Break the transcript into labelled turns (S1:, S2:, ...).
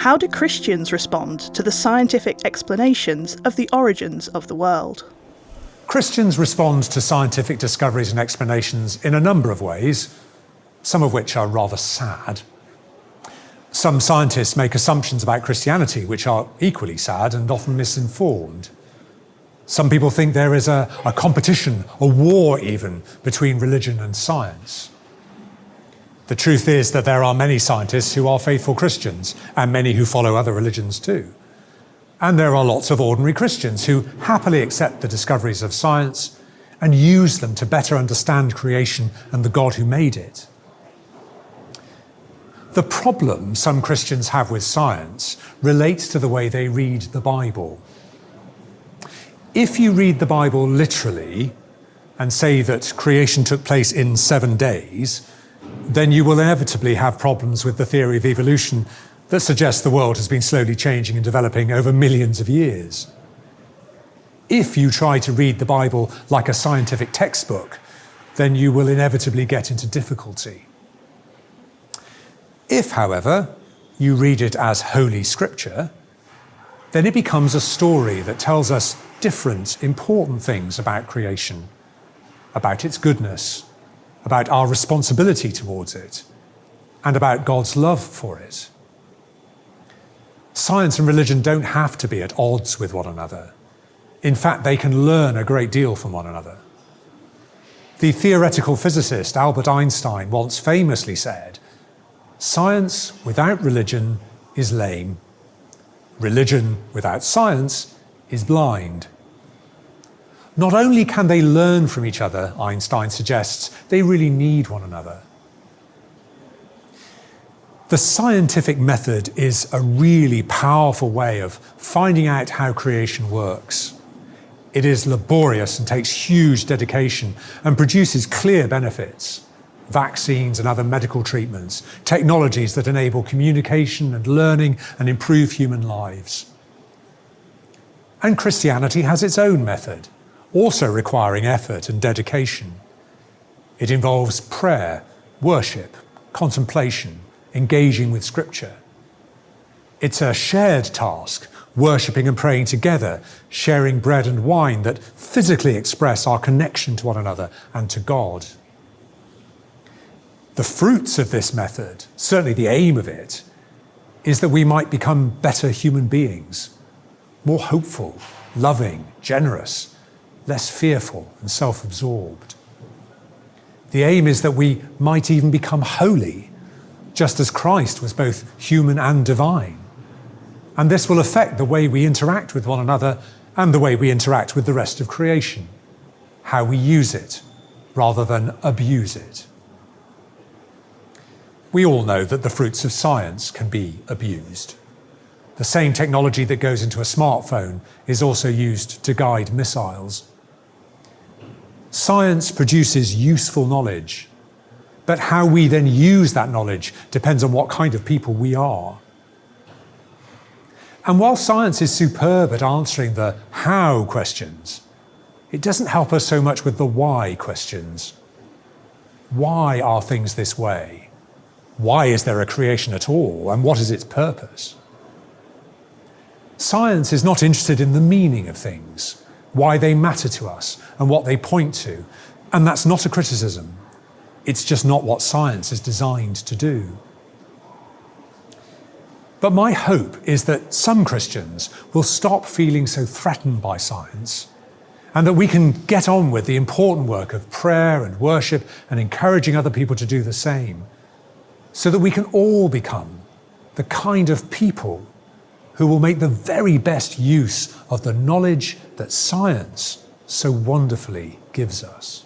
S1: how do Christians respond to the scientific explanations of the origins of the world?
S2: Christians respond to scientific discoveries and explanations in a number of ways, some of which are rather sad. Some scientists make assumptions about Christianity which are equally sad and often misinformed. Some people think there is a competition, a war even, between religion and science. The truth is that there are many scientists who are faithful Christians and many who follow other religions too. And there are lots of ordinary Christians who happily accept the discoveries of science and use them to better understand creation and the God who made it. The problem some Christians have with science relates to the way they read the Bible. If you read the Bible literally and say that creation took place in 7 days, then you will inevitably have problems with the theory of evolution that suggests the world has been slowly changing and developing over millions of years. If you try to read the Bible like a scientific textbook, then you will inevitably get into difficulty. If, however, you read it as Holy Scripture, then it becomes a story that tells us different, important things about creation, about its goodness, about our responsibility towards it, and about God's love for it. Science and religion don't have to be at odds with one another. In fact, they can learn a great deal from one another. The theoretical physicist Albert Einstein once famously said, "Science without religion is lame. Religion without science is blind." Not only can they learn from each other, Einstein suggests, they really need one another. The scientific method is a really powerful way of finding out how creation works. It is laborious and takes huge dedication and produces clear benefits. Vaccines and other medical treatments, technologies that enable communication and learning and improve human lives. And Christianity has its own method, also requiring effort and dedication. It involves prayer, worship, contemplation, engaging with Scripture. It's a shared task, worshipping and praying together, sharing bread and wine that physically express our connection to one another and to God. The fruits of this method, certainly the aim of it, is that we might become better human beings, more hopeful, loving, generous, less fearful and self-absorbed. The aim is that we might even become holy, just as Christ was both human and divine. And this will affect the way we interact with one another and the way we interact with the rest of creation, how we use it rather than abuse it. We all know that the fruits of science can be abused. The same technology that goes into a smartphone is also used to guide missiles. Science produces useful knowledge, but how we then use that knowledge depends on what kind of people we are. And while science is superb at answering the how questions, it doesn't help us so much with the why questions. Why are things this way? Why is there a creation at all? And what is its purpose? Science is not interested in the meaning of things, why they matter to us and what they point to. And that's not a criticism. It's just not what science is designed to do. But my hope is that some Christians will stop feeling so threatened by science and that we can get on with the important work of prayer and worship and encouraging other people to do the same, so that we can all become the kind of people who will make the very best use of the knowledge that science so wonderfully gives us.